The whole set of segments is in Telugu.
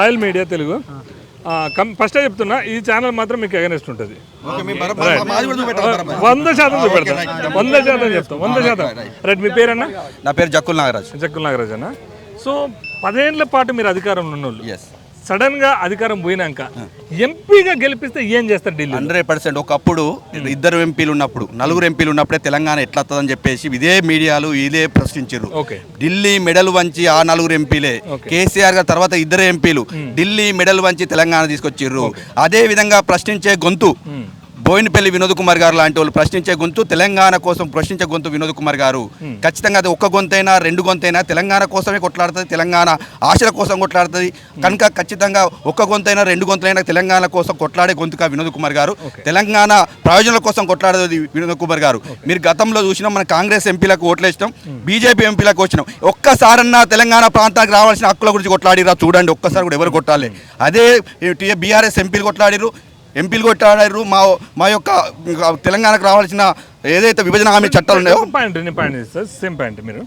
రాయల్ మీడియా తెలుగు ఫస్ట్ చెప్తున్నా, ఈ ఛానల్ మాత్రం మీకు అగెనెస్ట్ ఉంటుంది. 100% చూపెడతాం, 100% చెప్తాం, 100%. రైట్, మీ పేరన్నా? నా పేరు జక్కుల్ నాగరాజ్. జక్కుల్ నాగరాజ్ అన్న. సో 10 ఏళ్ల పాటు మీరు అధికారంలో ఉన్నోళ్ళు, సడన్ గా అధికారం పోయినాక ఎంపీగా గెలిపిస్తే ఏం చేస్తారు ఢిల్లీ? 100%. ఒకప్పుడు 2 ఎంపీలు ఉన్నప్పుడు, 4 ఎంపీలు ఉన్నప్పుడే తెలంగాణ ఎట్లా వస్తుందని చెప్పేసి ఇదే మీడియాలు ఇదే ప్రశ్నించారు. ఢిల్లీ మెడల్ వంచి ఆ 4 ఎంపీలే, కేసీఆర్ గారి తర్వాత 2 ఎంపీలు ఢిల్లీ మెడల్ వంచి తెలంగాణ తీసుకొచ్చిర్రు. అదే విధంగా ప్రశ్నించే గొంతు బోయినపల్లి వినోద్ కుమార్ గారు లాంటి వాళ్ళు ప్రశ్నించే గొంతు, తెలంగాణ కోసం ప్రశ్నించే గొంతు వినోద్ కుమార్ గారు. ఖచ్చితంగా అది ఒక్క గొంతైనా 2 గొంతైనా తెలంగాణ కోసమే కొట్లాడుతుంది, తెలంగాణ ఆశల కోసం కొట్లాడుతుంది. కనుక ఖచ్చితంగా ఒక్క గొంతైనా 2 గొంతులైనా తెలంగాణ కోసం కొట్లాడే గొంతుగా వినోద్ కుమార్ గారు, తెలంగాణ ప్రయోజనాల కోసం కొట్లాడేది వినోద్ కుమార్ గారు. మీరు గతంలో చూసినాం, మన కాంగ్రెస్ ఎంపీలకు ఓట్లు వేసినాం, బీజేపీ ఎంపీలకు వచ్చినాం. ఒక్కసారన్నా తెలంగాణ ప్రాంతానికి రావాల్సిన హక్కుల గురించి కొట్లాడిరా చూడండి, ఒక్కసారి కూడా ఎవరు కొట్టాలి. అదే బీఆర్ఎస్ ఎంపీలు కొట్లాడిరు, ఎంపీలు కొట్టాడారు. మా యొక్క తెలంగాణకు రావాల్సిన ఏదైతే విభజన హామీ చట్టాలు ఉన్నాయో, సేమ్ పాయింట్. మీరు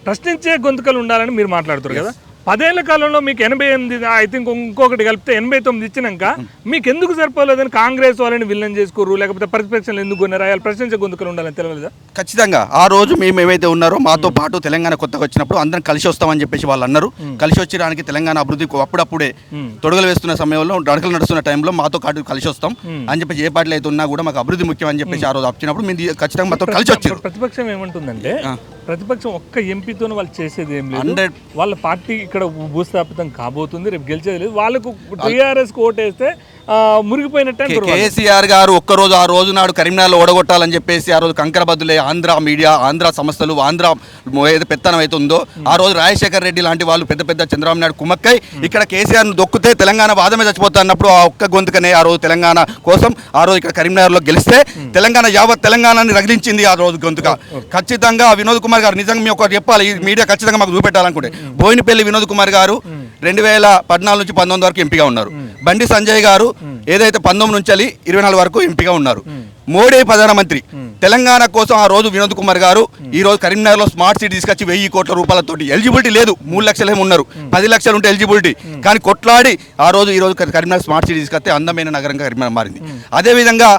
ప్రశ్నించే గొంతుకలు ఉండాలని మీరు మాట్లాడుతారు కదా. 10 ఏళ్ల కాలంలో మీకు 88, ఐ థింక్ ఇంకొకటి కలిపితే 89 ఇచ్చినాక మీకు ఎందుకు సరిపోలేదని కాంగ్రెస్ వాళ్ళని విలన్ చేసుకోరు, లేకపోతే ప్రతిపక్షాలు ఎందుకు కొన్నారు? ప్రశ్నించే గొంతుకలు ఉండాలని తెలియలేదా? ఖచ్చితంగా ఆ రోజు మేము ఏమైతే ఉన్నారో మాతో పాటు తెలంగాణ కొత్తగా వచ్చినప్పుడు అందరం కలిసి వస్తామని చెప్పేసి వాళ్ళు అన్నారు. కలిసి వచ్చేదానికి తెలంగాణ అభివృద్ధికి అప్పుడప్పుడే తొడగలు వేస్తున్న సమయంలో, అడకలు నడుస్తున్న టైంలో మాతో పాటు కలిసి వస్తాం అని చెప్పేసి ఏ పార్టీలు అయితే ఉన్నా కూడా మాకు అభివృద్ధి ముఖ్యం అని చెప్పేసి ఆ రోజు వచ్చినప్పుడు మేము ఖచ్చితంగా మాతో కలిసి వచ్చారు. ప్రతిపక్షం ఏమంటుందంటే, ప్రతిపక్షం ఒక్క ఎంపీతో వాళ్ళు చేసేది ఏం లేదు, వాళ్ళ పార్టీ ఇక్కడ భూస్థాపితం కాబోతుంది, రేపు గెలిచేది లేదు, వాళ్ళకు టీఆర్ఎస్ ఓటేస్తే మురిగిపోయినట్టే. కేసీఆర్ గారు ఒక్కరోజు ఆ రోజు నాడు కరీంనగర్లో ఓడగొట్టాలని చెప్పేసి ఆ రోజు కంకరబద్దులే ఆంధ్ర మీడియా, ఆంధ్ర సంస్థలు, ఆంధ్ర ఏదో పెత్తనం అయితే ఉందో ఆ రోజు రాజశేఖర్ రెడ్డి లాంటి వాళ్ళు పెద్ద పెద్ద చంద్రబాబు నాయుడు కుమ్మక్కై ఇక్కడ కేసీఆర్ను దొక్కితే తెలంగాణ వాదమే చచ్చిపోతా అన్నప్పుడు ఆ ఒక్క గొంతుకనే ఆ రోజు తెలంగాణ కోసం ఆ రోజు ఇక్కడ కరీంనగర్లో గెలిస్తే తెలంగాణ యావత్ తెలంగాణని రగిలించింది ఆ రోజు గొంతుక. ఖచ్చితంగా వినోద్ కుమార్ గారు నిజంగా మేము ఒకటి చెప్పాలి, ఈ మీడియా ఖచ్చితంగా మాకు చూపెట్టాలనుకుంటే, బోయినపల్లి వినోద్ కుమార్ గారు 2014 నుంచి 19 వరకు ఎంపీగా ఉన్నారు. బండి సంజయ్ గారు ఏదైతే 19 నుంచి 24 వరకు ఎంపీగా ఉన్నారు. మోడీ ప్రధానమంత్రి. తెలంగాణ కోసం ఆ రోజు వినోద్ కుమార్ గారు ఈ రోజు కరీంనగర్లో స్మార్ట్ సిటీ తీసుకొచ్చి 1000 కోట్ల రూపాయలతోటి, ఎలిజిబిలిటీ లేదు, 3 లక్షలు ఏమి ఉన్నారు, 10 లక్షలు ఉంటే ఎలిజిబిలిటీ, కానీ కొట్లాడి ఆ రోజు ఈ రోజు కరీంనగర్ స్మార్ట్ సిటీ తీసుకొస్తే అందమైన నగరంగా కరీంనగర్ మారింది. అదేవిధంగా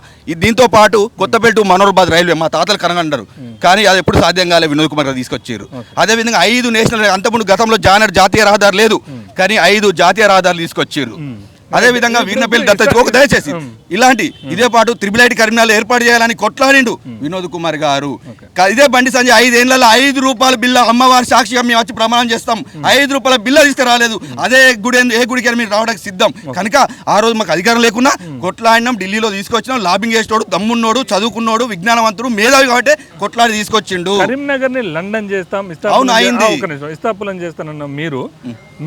దీంతో పాటు కొత్తపేట మనోహరాబాద్ రైల్వే మా తాతలు కనగంటారు, కానీ అది ఎప్పుడు సాధ్యం కాలేదు, వినోద్ కుమార్ గారు తీసుకొచ్చారు. అదేవిధంగా 5 నేషనల్, అంతకుముందు గతంలో జాతీయ రహదారి లేదు, కానీ 5 జాతీయ రహదారులు తీసుకొచ్చారు. అదేవిధంగా వీర్నపల్లి దత్తత దయచేసి ఇలాంటి ఇదే పాటు త్రిబుల్ కరీంనగర్లో ఏర్పాటు చేయాలని కొట్లాడిండు వినోద్ కుమార్ గారు. ఇదే బండి సంజయ్ 5 ఏళ్లలో 5 రూపాయల బిల్ల, అమ్మవారి సాక్షిగా మేము వచ్చి ప్రమాణం చేస్తాం, 5 రూపాయల బిల్ల తీసుకురాలేదు. అదే ఏ గుడికి మీరు రావడానికి సిద్ధం. కనుక ఆ రోజు మాకు అధికారం లేకున్నా కొట్లాడినాం, ఢిల్లీలో తీసుకొచ్చినాం. లాబింగ్ చేసేటోడు, దమ్మున్నోడు, చదువుకున్నోడు, విజ్ఞానవంతుడు, మేధావి కాబట్టి కొట్లాడి తీసుకొచ్చిండు. కరీంనగర్ ని లండన్ చేస్తాం, అవును అయింది, ఇస్తాపులం చేస్తానన్న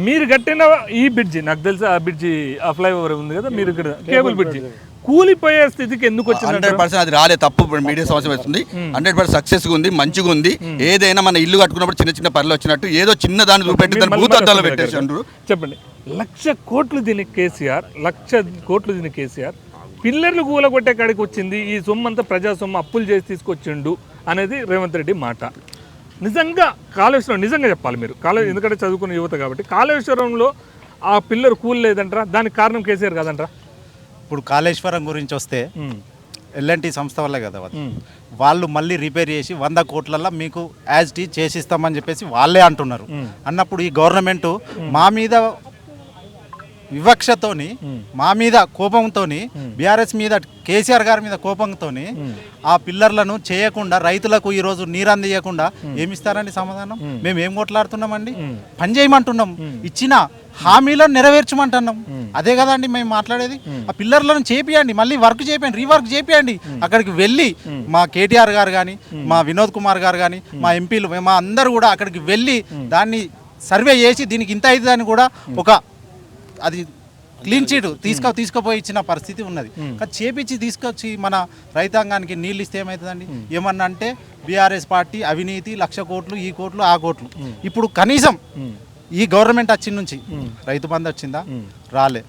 మీరు కట్టిన ఈ బ్రిడ్జి, నాకు తెలుసు ఆ బ్రిడ్జి, ఆ ఫ్లైఓవర్ ఉంది కదా, మీరు ఇక్కడ కేబుల్ బ్రిడ్జి కూలిపోయే స్థితికి ఎందుకు వచ్చింది? 100% అది రాలే, తప్పు మీడియా సమస్య వస్తుంది. 100% సక్సెస్ ఉంది, మంచిగా ఉంది. ఏదైనా మన ఇల్లు కట్టుకున్నప్పుడు చిన్న చిన్న పనులు వచ్చినట్టు ఏదో చిన్న దాన్ని చూపెట్టి దాన్ని భూతద్దాలు పెట్టేసారు. చెప్పండి, 1,00,000 కోట్లు దీని కేసీఆర్, 1,00,000 కోట్లు దీని కేసీఆర్, పిల్లర్లు కూలగొట్టే కాడికి వచ్చింది, ఈ సొమ్ము అంతా ప్రజా సొమ్ము అప్పులు చేసి తీసుకొచ్చిండు అనేది రేవంత్ రెడ్డి మాట. నిజంగా కాళేశ్వరం, నిజంగా చెప్పాలి మీరు, ఎందుకంటే చదువుకున్న యువత కాబట్టి, కాళేశ్వరంలో ఆ పిల్లర్ కూల్ లేదంటారా? దానికి కారణం కేసీఆర్ కాదంటారా? ఇప్పుడు కాళేశ్వరం గురించి వస్తే ఎల్ఎన్టీ సంస్థ వల్లే కదా, వాళ్ళు మళ్ళీ రిపేర్ చేసి 100 కోట్లల్లో మీకు యాజ్ టీ చేసిస్తామని చెప్పేసి వాళ్ళే అంటున్నారు. అన్నప్పుడు ఈ గవర్నమెంట్ మా మీద వివక్షతోని, మా మీద కోపంతోని, బీఆర్ఎస్ మీద, కేసీఆర్ గారి మీద కోపంతోని ఆ పిల్లర్లను చేయకుండా రైతులకు ఈరోజు నీరు అందియకుండా ఏమిస్తారండి సమాధానం? మేము ఏం కొట్లాడుతున్నామండి? పని చేయమంటున్నాం, ఇచ్చిన హామీలను నెరవేర్చమంటున్నాం. అదే కదండి మేము మాట్లాడేది. ఆ పిల్లర్లను చేపియండి, మళ్ళీ వర్క్ చేపియండి, రీవర్క్ చేపియండి. అక్కడికి వెళ్ళి మా కేటీఆర్ గారు కానీ, మా వినోద్ కుమార్ గారు కానీ, మా ఎంపీలు, మా అందరూ కూడా అక్కడికి వెళ్ళి దాన్ని సర్వే చేసి దీనికి ఇంత అవుతుందని కూడా ఒక అది క్లీన్ చీట్ తీసుకుపోయి ఇచ్చిన పరిస్థితి ఉన్నది. చేపించి తీసుకొచ్చి మన రైతాంగానికి నీళ్ళు ఇస్తే ఏమవుతుందండి? ఏమన్నా అంటే బీఆర్ఎస్ పార్టీ అవినీతి, 1,00,000 కోట్లు, ఈ కోట్లు, ఆ కోట్లు. ఇప్పుడు కనీసం ఈ గవర్నమెంట్ వచ్చిన నుంచి రైతు బంధు వచ్చిందా? రాలే.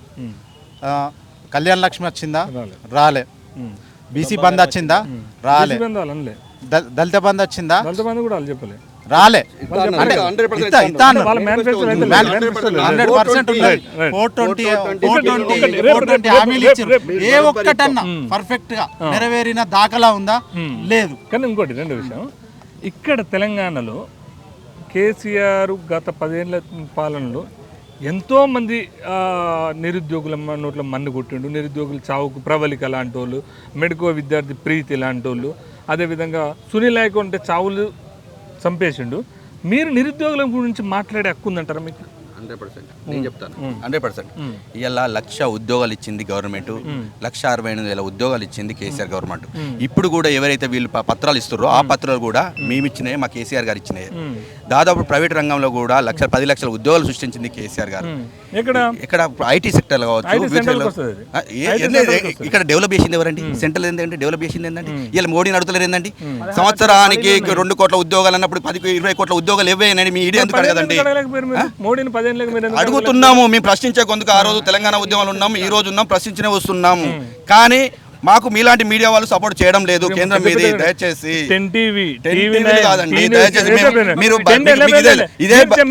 కళ్యాణ లక్ష్మి వచ్చిందా? రాలే. బీసీ బంధు వచ్చిందా? రాలే. దళిత బంధు వచ్చిందా? రాలే అంటే 100% ఇస్తాను వాళ్ళ మేనిఫెస్టోలో అయితే లేదు. మేనిఫెస్టోలో లేదు. 100% ఉన్నది. 420 హామీలు ఇచ్చారు. ఏ ఒక్కటన్నా పర్ఫెక్ట్ గా నెరవేరిన దాఖలా ఉందా? లేదు. కానీ ఇంకోటి రెండు విషయం, ఇక్కడ తెలంగాణలో కేసీఆర్ గత 10 ఏళ్ల పాలనలో ఎంతోమంది నిరుద్యోగుల నోట్ల మన్ను కొట్టిండు. నిరుద్యోగుల చావుకు ప్రబలిక లాంటి వాళ్ళు, మెడికో విద్యార్థి ప్రీతి లాంటి వాళ్ళు, అదేవిధంగా సునీల్ నాయక్ అంటే చావులు చంపేసిండు. మీరు నిరుద్యోగుల గురించి మాట్లాడే హక్కు ఉందంటారా మీకు? 100% నేను చెప్తాను. 100% ఇలా 1,00,000 ఉద్యోగాలు ఇచ్చింది గవర్నమెంట్, 1,68,000 ఉద్యోగాలు ఇచ్చింది కేసీఆర్ గవర్నమెంట్. ఇప్పుడు కూడా ఎవరైతే వీళ్ళు పత్రాలు ఇస్తారో ఆ పత్రాలు కూడా మేము ఇచ్చినాయి, మా కేసీఆర్ గారు ఇచ్చినాయి. దాదాపు ప్రైవేట్ రంగంలో కూడా 10 లక్షల ఉద్యోగాలు సృష్టించింది కేసీఆర్ గారు. ఇక్కడ ఐటీ సెక్టర్ కావచ్చు, ఇక్కడ డెవలప్ చేసింది ఎవరండి? సెంట్రల్ ఏంటంటే డెవలప్ చేసింది ఏంటంటే ఇలా మోడీని అడుగుతలేరు ఏంటండి? సంవత్సరానికి 2 కోట్ల ఉద్యోగాలు అన్నప్పుడు 10-20 కోట్ల ఉద్యోగాలు ఇవ్వేయండి. మీ ఈడీ ఎందుకు అడగదండి? అడుగుతున్నాము మేము, ప్రశ్నించే కొందుకు. ఆ రోజు తెలంగాణ ఉద్యమాలు ఉన్నాము, ఈ రోజు ఉన్నాం, ప్రశ్నించనే వస్తున్నాము. కానీ మాకు మీలాంటి మీడియా వాళ్ళు సపోర్ట్ చేయడం లేదు. కేంద్రం మీద దయచేసి కాదండి, దయచేసి మీరు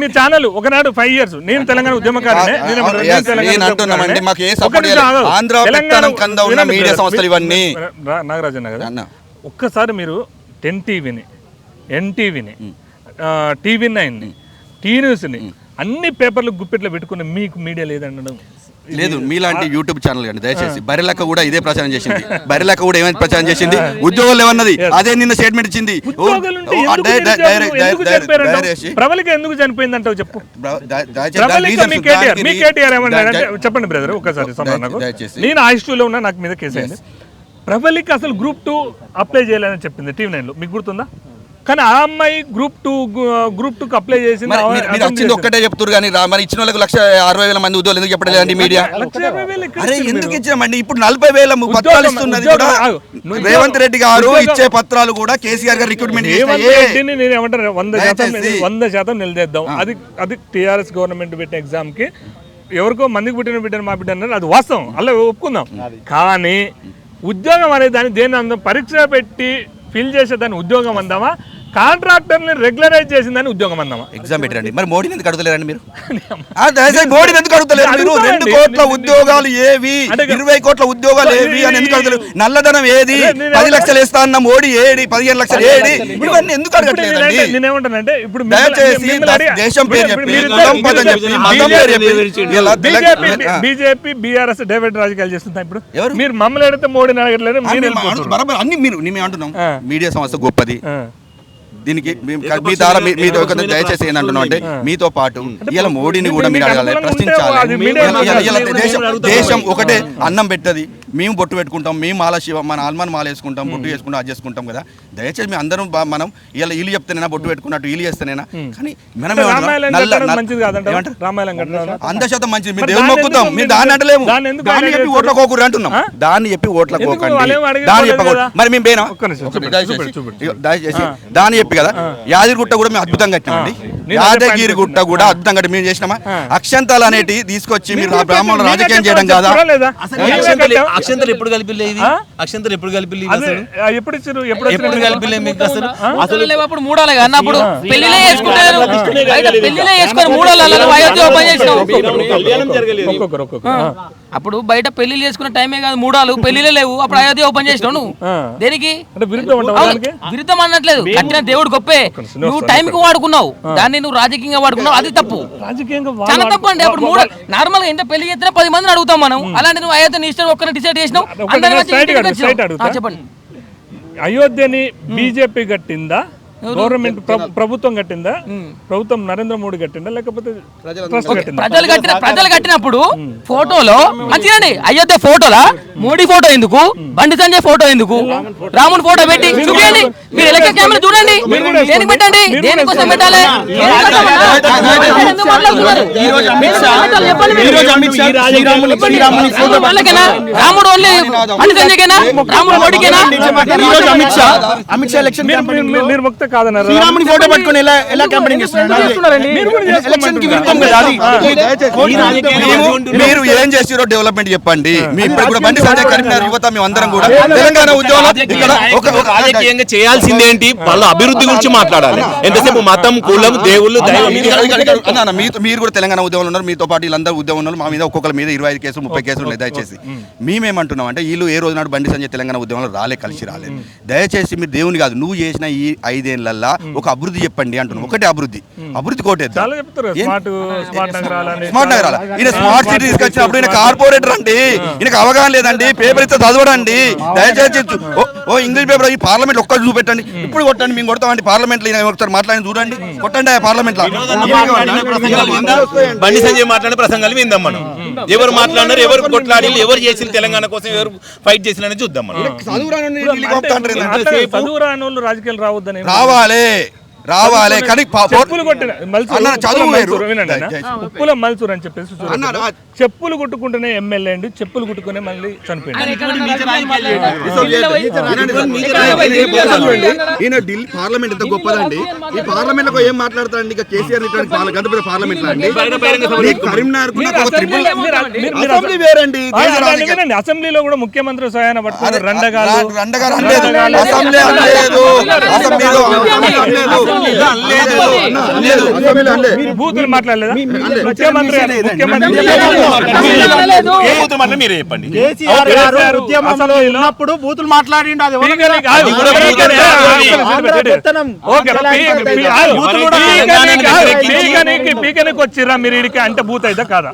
మీ ఛానల్ ఒకనాడు 5 years నేను తెలంగాణ ఉద్యమకారునే నేను అంటున్నామండి. మాకు ఏ సపోర్ట్ ఆంధ్ర పెత్తనం కింద ఉన్న మీడియా సంస్థలు ఇవన్నీ. నాగరాజన్న కదా, ఒక్కసారి మీరు 10 టీవీని, ఎన్టీవీని, TV9ని, టీ న్యూస్ని అన్ని పేపర్లు గుప్పెట్లో పెట్టుకుని మీకు మీడియా లేదనడం లేదు. మీలాంటి యూట్యూబ్ ఛానల్ కానీ దయచేసి. బరిలెక్క కూడా ఇదే ప్రచారం చేసింది. బరిలెక్క కూడా ఏమైనా ప్రచారం చేసింది? ఉద్యోగాలు ఏమన్నది అదే నిన్న స్టేట్మెంట్ ఇచ్చింది. ప్రబలిక ఎందుకు చనిపోయిందంటావు చెప్పు. చెప్పండి బ్రదర్ ఒకసారి. నేను ఆయిస్టూలో ఉన్నా, నాకు మీద కేసు అయింది. ప్రబలిక అసలు Group 2 అప్లై చేయాలని చెప్పింది TV9లో, మీకు గుర్తుందా? కానీ ఆ అమ్మాయి Group 2కి అప్లై చేసింది. మీరు వచ్చింది ఒక్కటే చెప్తారు కానీ మరి ఇచ్చిన వాళ్ళకి 1,60,000 మంది ఉద్యోగాలు ఎందుకు చెప్పలేదండి మీడియా? అరే ఎందుకు ఇచ్చామండి? ఇప్పుడు 40,000 పత్రాలు ఇస్తున్నది కూడా రేవంత్ రెడ్డి గారు ఇచ్చే పత్రాలు కూడా కేసీఆర్ గారు రిక్రూట్మెంట్ నేను ఏమంటారు 100% నిలదీద్దాం. అది TRS గవర్నమెంట్ పెట్టిన ఎగ్జామ్ కి ఎవరికో మందికి పుట్టిన బిడ్డను మా బిడ్డ అన్నారు, అది వాస్తవం, అలా ఒప్పుకుందాం. కానీ ఉద్యోగం అనేది దాన్ని దేని అందం పరీక్ష పెట్టి ఫిల్ చేసేదాన్ని ఉద్యోగం అందామా, కాంట్రాక్టర్ని రెగ్యులరైజ్ చేసిందని ఉద్యోగం అన్నామా? ఎగ్జామ్ పెట్టండి. మరి మోడీని ఎందుకు అడుగుతలేరండి మీరు? మోడీని ఎందుకు అడుగుతలేరు మీరు? 2 కోట్ల ఉద్యోగాలు ఏవి, 20 కోట్ల ఉద్యోగాలు ఏవి అని ఎందుకు అడుగుతలేరు? నల్లధనం ఏది? 10 లక్షలు వేస్తా అన్న మోడీ ఏడి? 15 లక్షలు ఏడి? ఇవన్నీ ఎందుకు అడగట్లేదండి? నేనేమంటానంటే ఇప్పుడు దయచేసి దేశం పేరు చెప్పి, కులం పదం చెప్పి, మతం పేరు చెప్పి బీజేపీ బీఆర్ఎస్ డైవర్ట్ రాజకీయాలు చేస్తుంటా. ఇప్పుడు మీరు మమ్మల్ని అడిగితే మోడీని అడగట్లేదు. బరాబర్ అన్ని మేము అంటున్నాం మీడియా సంస్థ గొప్పది. దీనికి మీ ద్వారా మీతో దయచేసి ఏంటంటున్నాం అంటే మీతో పాటు ఇలా మోడీని కూడా మీరు అడగాలి, ప్రశ్నించాలి. దేశం ఒకటే అన్నం పెట్టది, మేము బొట్టు పెట్టుకుంటాం, మేము మాల శివ మన ఆల్మాన్ మాల వేసుకుంటాం, బొట్టు వేసుకుంటాం, అది చేసుకుంటాం కదా. దయచేసి మేము అందరం మనం ఇలా వీళ్ళు చెప్తేనేనా బొట్టు పెట్టుకున్నట్టు వీళ్ళు చేస్తేనేనా? కానీ మనం 100% మంచిది. మీరు దేవుని మొక్కుతాం, మీరు దాన్ని అంటలేము. దాన్ని చెప్పి ఓట్లకోకూడదు అంటున్నాం. దాన్ని చెప్పి ఓట్లకోకండి, దాన్ని చెప్పకూడదు. మరి మేము పోయినా దయచేసి దాన్ని చెప్పి కదా. యాదగిరిగుట్ట కూడా మేము అద్భుతంగా కట్టినామండి. యాదగిరిగుట్ట కూడా అద్భుతంగా కట్టి మేము చేసినామా? అక్షంతాలు అనేటి తీసుకొచ్చి మీరు బ్రాహ్మణులు రాజకీయం చేయడం కాదా? అక్షంతలు ఎప్పుడు కలిపిలేదు? అక్షంతలు ఎప్పుడు కలిపిలేదు? ఎప్పుడు ఇచ్చారు? ఎప్పుడు కలిపిలేదు మీకు? అసలు అప్పుడు మూడాలి కదా అప్పుడు పెళ్లిలే చేసుకుంటారు. పెళ్లిలే చేసుకొని మూడాలి అయోధ్య ఓపెన్ చేసినాం. అప్పుడు బయట పెళ్లి చేసుకున్న టైమే కాదు, మూడాలు పెళ్లిలే లేవు, అప్పుడు అయోధ్య ఓపెన్ చేసినావు. నువ్వు దేనికి విరుద్ధం అనట్లేదు. కట్టిన దేవుడు గొప్పే, నువ్వు టైంకి వాడుకున్నావు, దాన్ని నువ్వు రాజకీయంగా వాడుకున్నావు, అది తప్పు, చాలా తప్పు అండి. అప్పుడు మూడు నార్మల్ గా ఎంత పెళ్లి చేస్తే 10 మందిని అడుగుతాం మనం, అలాంటి నువ్వు అయోధ్య నీ ఇష్టం ఒక్కరిని డిసైడ్ చేసినావు. చెప్పండి, అయోధ్యని బీజేపీ కట్టిందా, గవర్నమెంట్ ప్రభుత్వం కట్టిందా, ప్రభుత్వం నరేంద్ర మోడీ కట్టిందా, లేకపోతే ప్రజలు కట్టినప్పుడు ఫోటోలో మంచిదండి. అయోధ్య ఫోటోలా మోడీ ఫోటో ఎందుకు, బండి సంజయ్ ఫోటో ఎందుకు, రాముని ఫోటో పెట్టి చూడండి. మీరు ఎలక్షన్ కెమెరా చూడండి, దేనికి పెట్టండి, దేనికోసం పెట్టాలి? రాముడు ఓన్లీ బండి సంజయ్కేనా, రాముడు మోడీకేనా? అమిత్ షా ఎలక్షన్ మీరు ముక్త కాదన్నారు. శ్రీరాముని ఫోటో పట్టుకొని ఎలా క్యాంపెయినింగ్ చేస్తున్నారు? మీరు ఏం చేసిరో డెవలప్మెంట్ చెప్పండి. మీ ఇప్పుడు కూడా బండి సంజయ్ కరీంనగర్ యువత మేము అందరం కూడా తెలంగాణ ఉద్యమంలో ఇక్కడ రాజకీయంగా చేయాల్సిందేంటి? వాళ్ళు అభివృద్ధి గురించి మాట్లాడాలి. ఎంతసేపు మతం, కులం, దేవుళ్ళు, దైవం. మీరు కూడా తెలంగాణ ఉద్యమంలో ఉన్నారు, మీతో పాటు వీళ్ళందరూ ఉద్యమం ఉన్నారు. మా మీద ఒక్కొక్కరి మీద 25 కేసులు 30 కేసులు ఉన్నాయి. దయచేసి మేమేమంటున్నాం అంటే వీళ్ళు ఏ రోజు నాడు బండి సంజయ్ తెలంగాణ ఉద్యమంలో కలిసి రాలేదు. దయచేసి మీరు దేవుని కాదు, నువ్వు చేసిన ఈ 5 ఏళ్లలో ఒక అభివృద్ధి చెప్పండి అంటున్నాం. ఒకటే అభివృద్ధి కోటేది స్మార్ట్ నగరాల. ఈయన స్మార్ట్ సిటీ తీసుకొచ్చినప్పుడు ఈయన కార్పొరేటర్ అండి, ఈయనకు అవగాహన లేదండి. పేపర్ ఇస్తే చదవడండి. దయచేసి ఓ ఇంగ్లీష్ పేపర్ ఈ పార్లమెంట్ ఒక్కటి చూపెట్టండి. ఇప్పుడు కొట్టండి, మేము కొడతామండి. పార్లమెంట్ లో ఒకసారి మాట్లాడి చూడండి, కొట్టండి పార్లమెంట్ లో. బండి సంజయ్ మాట్లాడిన ప్రసంగాలు విందాం మనం. ఎవరు మాట్లాడినారు, ఎవరు కొట్లాడి, ఎవరు చేసిన తెలంగాణ కోసం, ఎవరు ఫైట్ చేసిన చూద్దాం మనం. చదువు రాని వాళ్ళు రాజకీయాలు రావద్దని రావాలి కానీ చెప్పులు మల్సూర్ అని చెప్పేసి చెప్పులు కొట్టుకుంటేనే ఎమ్మెల్యే అండి, చెప్పులు కొట్టుకునే మళ్ళీ చనిపోయింది. ఈయన ఢిల్లీ పార్లమెంట్ ఎంత గొప్పదండి. ఈ పార్లమెంట్ లో ఏం మాట్లాడతారండి? ఇక కేసీఆర్ గంట పార్లమెంట్ వేరండి. అసెంబ్లీలో కూడా ముఖ్యమంత్రి సహాయన పట్టుకుని రండగారు బూతులు మాట్లాడలేదా ముఖ్యమంత్రి? మీరే చెప్పండి. ఉన్నప్పుడు బూతులు మాట్లాడిండు. అది పీకనికి వచ్చిర్రా మీరు ఇడికి అంటే బూత్ అయితే కాదా?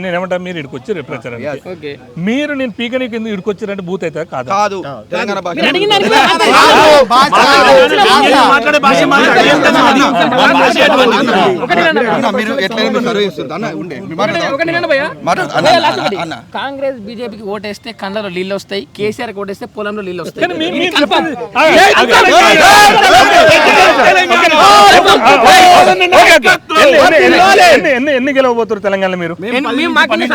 నేనేమంటా మీరు ఇడికి వచ్చి ప్రచారానికి మీరు నేను పీకనికి ఎందుకు ఇడికి వచ్చిరంటే బూత్ అయితే కాదా? కాదు. తెలంగాణ భాష కాంగ్రెస్ బీజేపీకి ఓటేస్తే కండలో నీళ్ళు వస్తాయి, కేసీఆర్ ఓటేస్తే పొలంలో నీళ్ళు వస్తాయి. ఎన్ని గెలవబోతున్నారు తెలంగాణ? మీరు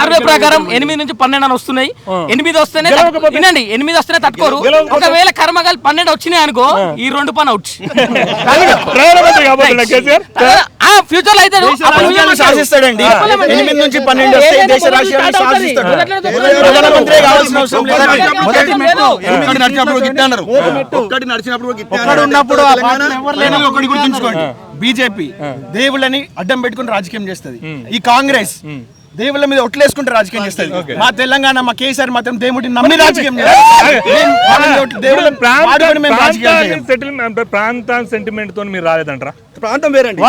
సర్వే ప్రకారం 8 నుంచి 12 వస్తున్నాయి. 8 వస్తేనే వినండి, 8 వస్తేనే తట్టుకోరు. ఒకవేళ కర్మగాలు 12 వచ్చినాయి అనుకో, ఈ 2 పని అవుట్. ఫ్యూచర్ లో అయితే శాసిస్తాడండి. 8 నుంచి 12 వస్తే దేశ రాష్ట్రాన్ని శాసిస్తాడు. ప్రధానమంత్రి కావాల్సిన అవసరం ఒకటి గుర్తుంచుకోండి, బీజేపీ దేవుళ్ళని అడ్డం పెట్టుకుని రాజకీయం చేస్తుంది. ఈ కాంగ్రెస్ దేవుళ్ళ మీద ఒట్లేసుకుంటే రాజకీయం చేస్తుంది. మా తెలంగాణ మా కేసీఆర్ మాత్రం దేవుడిని నమ్మి రాజకీయం ప్రాంతాల సెంటిమెంట్ తో మీరు రాలేదంటారా? ప్రాంతం వేరండి.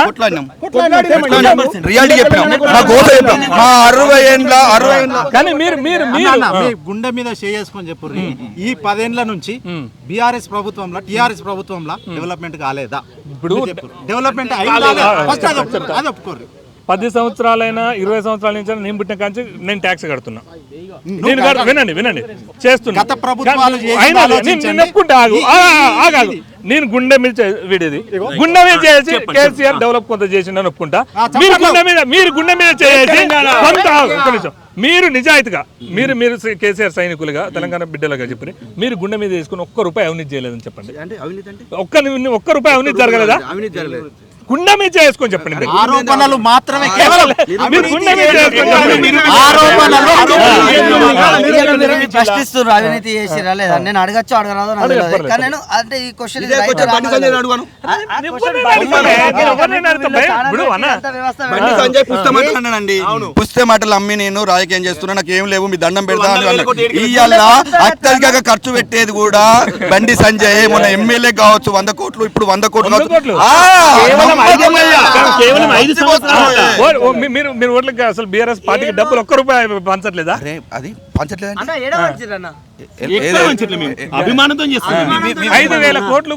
రియాలిటీ చెప్పినాం. మా గోస చెప్పాం. మా 60 ఏళ్ళ కానీ మీరు గుండె మీద చేసుకొని చెప్పు. ఈ 10 ఏళ్ల నుంచి బీఆర్ఎస్ ప్రభుత్వంలో టీఆర్ఎస్ ప్రభుత్వంలో డెవలప్మెంట్ కాలేదా? ఇప్పుడు డెవలప్మెంట్ 10 సంవత్సరాలైనా 20 సంవత్సరాల నుంచి నేను పుట్టిన కాంచి నేను ట్యాక్స్ కడుతున్నా. వినండి చేస్తున్నా. నేను గుండె మీద వీడిది గుండె మీద చేసి కేసీఆర్ డెవలప్ కొంత చేసి ఒప్పుకుంటా. మీరు గుండె మీద చేసి మీరు నిజాయితీగా మీరు కేసీఆర్ సైనికులుగా తెలంగాణ బిడ్డలుగా చెప్పి మీరు గుండె మీద వేసుకుని ఒక్క రూపాయి అవినీతి చేయలేదని చెప్పండి. ఒక్క రూపాయి అవినీతి జరగలేదా? గుండె మీద చేసుకొని చెప్పండి. ఆరోపణలు మాత్రమే కేవలం ప్రశ్నిస్తున్నారు. అవినీతి చేసిరా లేదా నేను అడగచ్చు అడగరాదు కానీ నేను అంటే ఈ క్వశ్చన్ పుస్తే మాటలు అమ్మి నేను రాజకీయం చేస్తున్నా, నాకు ఏం లేవు, మీ దండం పెడతా. ఇవాళ అత్యధికంగా ఖర్చు పెట్టేది కూడా బండి సంజయ్. మొన్న ఎమ్మెల్యే కావచ్చు 100 కోట్లు, ఇప్పుడు 100 కోట్లు మీరు ఓట్లకి అసలు బీఆర్ఎస్ పార్టీకి డబ్బులు 1 రూపాయి పంచట్లేదా? అది పంచట్లేదండి. 5,000 కోట్లు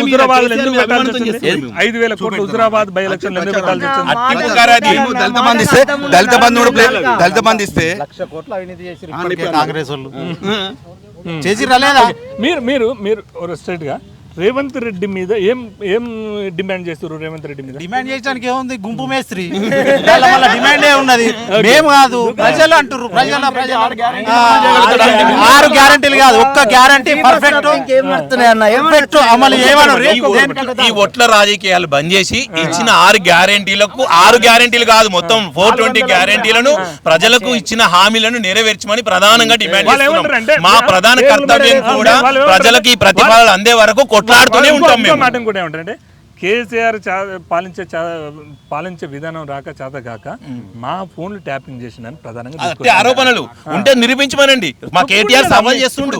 హుజురాబాద్ హుజురాబాద్ బై ఎలక్షన్ దళిత బంధు ఇస్తే 1,00,000 కోట్లు అవినీతి చేసి కాంగ్రెస్ వాళ్ళు చేసి రాలేదా? మీరు స్ట్రైట్ గా రేవంత్ రెడ్డి మీద ఏం ఏం డిమాండ్ చేస్తారు రేవంత్ రెడ్డి మీద? డిమాండ్ చేయడానికి ఏముంది, గుంపు మేస్త్రి వల్ల డిమాండ్ ఏ ఉన్నది, మేము కాదు ప్రజలు అంటారు. ఆరు గ్యారంటీలు కాదు, ఒక్క గ్యారంటీ పర్ఫెక్ట్ అమలు ఏమన్నారు. ఈ ఒట్ల రాజకీయాలు బంద్ చేసి ఇచ్చిన 6 గ్యారెంటీలకు 6 గ్యారెంటీలు కాదు మొత్తం 420 గ్యారెంటీలను ప్రజలకు ఇచ్చిన హామీలను నెరవేర్చమని ప్రధానంగా డిమాండ్ చేస్తున్నాం. మా ప్రధాన కర్తవ్యం కూడా ప్రజలకు ఈ ప్రతిఫలాలు అందే వరకు కొట్లాడుతూనే ఉంటాం. మేము మాట కూడా ఏమంటారంటే కేసీఆర్ పాలించే విధానం రాక చేత కాక మా ఫోన్లు ట్యాపింగ్ చేసిందని ప్రధానంగా అట్టి ఆరోపణలు ఉంటే నిరూపించమనండి. మా కేటీఆర్ సవాల్ చేస్తుండు,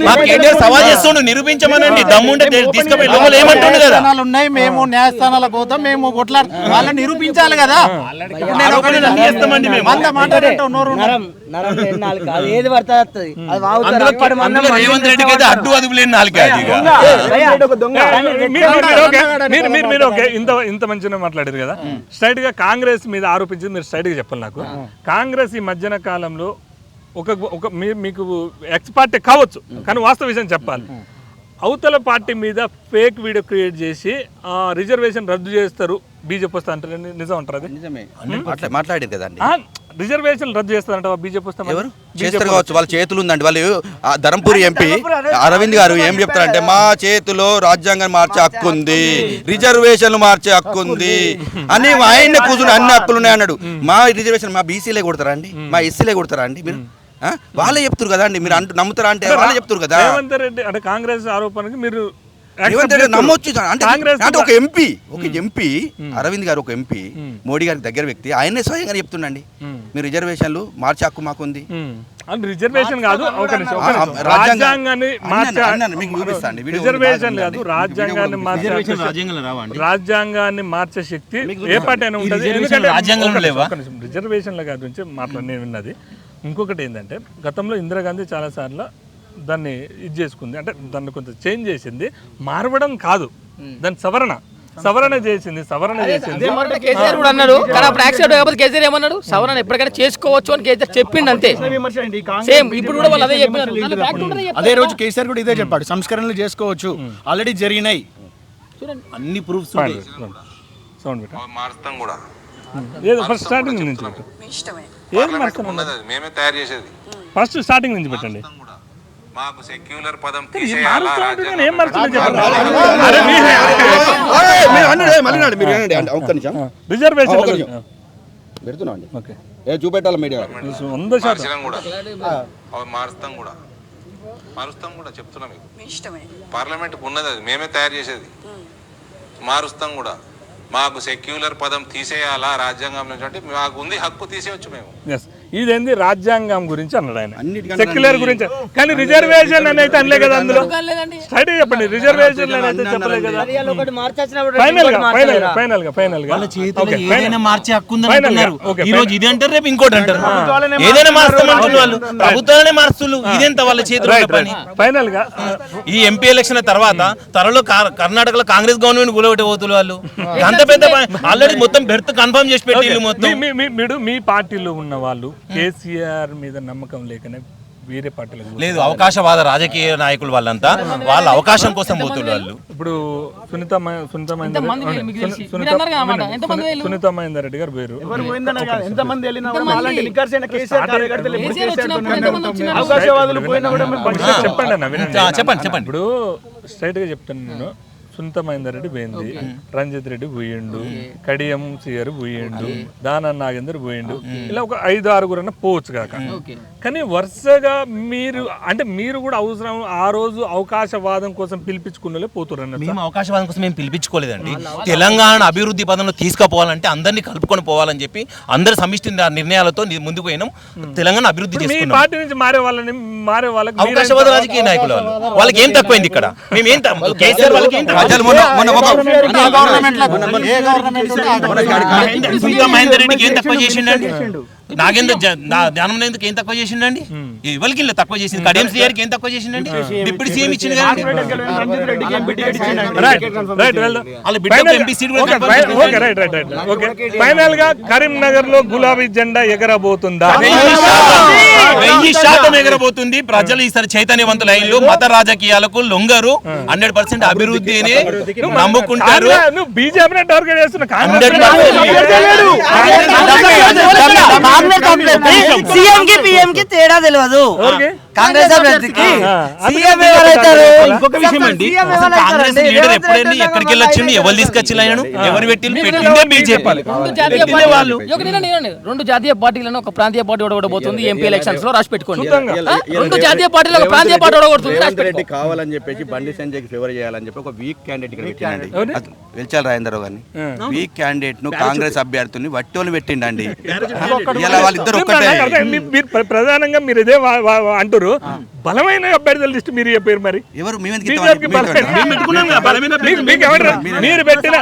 మా కేటీఆర్ సవాల్ చేస్తుండు, నిరూపించమనండి. దమ్ముంటే తీసుకుపోయి లోపల ఏమంటుండు కదా ఉన్నాయి, మేము న్యాయస్థానాలకు పోతాం, మేము కొట్లాడు వాళ్ళని నిరూపించాలి కదా. రేవంత్ రెడ్డికి అయితే అడ్డు అదుపు లేని నాలుగు మీరు ఓకే ఇంత మంచిగా మాట్లాడారు కదా. స్ట్రైట్ గా కాంగ్రెస్ మీద ఆరోపించింది మీరు స్ట్రైట్ గా చెప్పాలి నాకు. కాంగ్రెస్ ఈ మధ్యన కాలంలో ఒక మీకు ఎక్స్ పార్టీ కావచ్చు కానీ వాస్తవ విషయం చెప్పాలి, అవతల పార్టీ మీద ఫేక్ వీడియో క్రియేట్ చేసి రిజర్వేషన్ రద్దు చేస్తారు బీజేపీ వస్తా అంటారు. నిజం అంటారు? అది మాట్లాడారు కదండి, రిజర్వేషన్ రద్దు చేస్తారంట బీజేపీ వస్తే. ఎవరు చేస్తారు కావచ్చు, వాళ్ళ చేతులు ఉందండి. వాళ్ళు ధర్మపురి ఎంపీ అరవింద్ గారు ఏం చెప్తారంటే మా చేతిలో రాజ్యాంగం మార్చే హక్కు ఉంది, రిజర్వేషన్లు మార్చే హక్కు ఉంది అని ఆయన కూర్చుని అన్ని హక్కులు ఉన్నాయి అన్నాడు. మా రిజర్వేషన్ మా బీసీలే కొడతారా అండి, మా ఎస్సీలే కొడతారా అండి? మీరు వాళ్ళే చెప్తారు కదా అండి, మీరు నమ్ముతారా అంటే వాళ్ళే చెప్తారు కదా. రేవంత్ రెడ్డి అంటే కాంగ్రెస్ ఆరోపణకి మీరు నమ్మొచ్చు అంటే ఒక ఎంపీ అరవింద్ గారు ఒక ఎంపీ మోడీ గారి దగ్గర వ్యక్తి, ఆయనే స్వయంగా చెప్తుండండి మీరు రిజర్వేషన్లు మార్చే హక్కు మాకుంది. రిజర్వేషన్ కాదు, రాజ్యాంగాన్ని రిజర్వేషన్ కాదు, రాజ్యాంగాన్ని మార్చే శక్తి ఏ పార్టీ అయినా ఉంటుంది. రిజర్వేషన్ల గురించి నేను విన్నది. ఇంకొకటి ఏంటంటే గతంలో ఇందిరాగాంధీ చాలాసార్లు దాన్ని ఇది చేసుకుంది, అంటే దాన్ని కొంచెం చేంజ్ చేసింది, మారవడం కాదు, దాన్ని సవరణ చేసింది. కేసీఆర్ కూడా అన్నాడు కానీ అప్పుడు యాక్సిడెంట్ కాకపోతే కేసీఆర్ ఏమన్నాడు, సవరణ ఎప్పటికైనా చేసుకోవచ్చు అని కేసీఆర్ చెప్పిండు అంతే. సేమ్ ఇప్పుడు కూడా వాళ్ళు అదే చెప్పినారు. అదే రోజు కేసీఆర్ కూడా ఇదే చెప్పాడు, సంస్కరణలు చేసుకోవచ్చు ఆల్రెడీ జరిగినాయి అన్ని ప్రూఫ్స్. సౌండ్ పెట్ట మారుస్తాం కూడా ఫస్ట్ స్టార్టింగ్ నుంచి మేమే తయారు చేసేది. ఫస్ట్ స్టార్టింగ్ నుంచి పెట్టండి. మాకు సెక్యులర్ పదం తీసేయాలా చూపెట్టాలి మీడియా మారుస్తాం కూడా చెప్తున్నా మీకు. పార్లమెంట్ ఉన్నది, అది మేమే తయారు చేసేది. మారుస్తాం కూడా మాకు సెక్యులర్ పదం తీసేయాలా రాజ్యాంగం నుంచి అంటే మాకు ఉంది హక్కు, తీసేయచ్చు మేము. ఇదేంది రాజ్యాంగం గురించి అన్నాడు ఆయన, సెక్యులర్ గురించి. కానీ రిజర్వేషన్ అనేది అనలే కదా అందులో. స్ట్రైట్ చెప్పండి, రిజర్వేషన్ అనేది చెప్పలే కదా. ఫైనల్ గా మార్చే హక్కు ఉందన్నారు. ఈ రోజు ఇది అంటారు, రేపు ఇంకోటి అంటారు. ఏదైనా మారుస్తామంటారు వాళ్ళు, ప్రభుత్వాలనే మారుస్తున్నారు. ఇదెంత వాళ్ళ చేతిలో పని. ఫైనల్ గా ఈ ఎంపీ ఎలక్షన్ తర్వాత త్వరలో కర్ణాటకలో కాంగ్రెస్ గవర్నమెంట్ కూలబెట్టే పోతులు వాళ్ళు. అంత పెద్ద ఆల్రెడీ మొత్తం బెర్త్ కన్ఫర్మ్ చేసి పెట్టి మొత్తం. మీ పార్టీలో ఉన్న వాళ్ళు కేసీఆర్ మీద నమ్మకం లేకనే వేరే పార్టీలకు లేదు, అవకాశవాద రాజకీయ నాయకులు వాళ్ళంతా వాళ్ళ అవకాశం కోసం పోతున్నారు వాళ్ళు. ఇప్పుడు సునీత మహేందర్ రెడ్డి గారు వేరు, చెప్పండి. ఇప్పుడు స్ట్రైట్ గా చెప్తాను నేను. సునీత మహేందర్ రెడ్డి పోయింది, రంజిత్ రెడ్డి పోయిండు, కడియం సిఆర్ పోయిండు, దానా నాగేందర్ పోయిండు, ఇలా ఒక 5-6 పోవచ్చు కాక. కానీ వరుసగా మీరు కూడా అవసరం ఆ రోజు అవకాశవాదం కోసం పిలిపించుకున్నలే పోతున్నారు. మేము అవకాశవాదం కోసం మేము పిలిపించుకోలేదండి. తెలంగాణ అభివృద్ధి పదంలో తీసుకుపోవాలంటే అందరినీ కలుపుకొని పోవాలని చెప్పి అందరి సమిష్టి నిర్ణయాలతో ముందుకు పోయినాం. తెలంగాణ అభివృద్ధి చేసుకున్నాం. పార్టీ నుంచి మారే వాళ్ళకి అవకాశవాద రాజకీయ నాయకులు వాళ్ళకి ఏం తక్కువైంది ఇక్కడ? మేమేం కేసీఆర్ వాళ్ళకి ఏం సునీత మహేందర్ రెడ్డికి ఏం తక్కువ చేసిండండి? నాగేంద్ర ధ్యానం ఎందుకు ఏం తక్కువ చేసిండండి? ఎవరికి తక్కువ చేసింది? కడియం శ్రీగారికి ఏం తక్కువ చేసిండండి? డిప్యూటీ సీఎం ఇచ్చింది కదా. ఫైనల్ గా కరీంనగర్ లో గులాబీ జెండా ఎగరబోతుందా? 1000% ఎగరబోతుంది. ప్రజలు ఈసారి చైతన్యవంతులైన్లు, మత రాజకీయాలకు లొంగరు. 100% అభివృద్ధిని నమ్ముకుంటారు. బీజేపీ టార్గెట్ చేస్తున్న సీఎం కి పిఎం కి తేడా తెలియదు. కాంగ్రెస్ అభ్యర్థికి సీఎం ఎవరైతారు? ఇంకొక విషయం అండి, కాంగ్రెస్ లీడర్ ఎప్పుడైనా ఎక్కడికి వెళ్ళొచ్చిండు? ఎవరు తీసుకొచ్చి ఆయన ఎవరు పెట్టిందే బీజేపీ. 2 జాతీయ పార్టీలను ఒక ప్రాంతీయ పార్టీ ఓడగొట్టబోతుంది ఎంపీ ఎలక్షన్స్ లో. రాసి పెట్టుకోండి. 2 జాతీయ పార్టీలు ఒక ప్రాంతీయ పార్టీ ఓడగొడుతుంది. కావాలని చెప్పేసి బండి సంజయ్కి ఫేవర్ చేయాలని చెప్పి ఒక వీక్ క్యాండిడేట్ ఇక్కడ పెట్టిండండి. వెల్చాల రాజేంద్రరావు గారిని వీక్ క్యాండిడేట్ ను కాంగ్రెస్ అభ్యర్థుల్ని వట్టోలు పెట్టిండండి. ఇలా వాళ్ళిద్దరు ఒక్కటే. ప్రధానంగా మీరు ఇదే అంటారు. బలమైన అభ్యర్థుల లిస్ట్ మీరు చెప్పారు. మరి ఎవరు మీరు పెట్టిన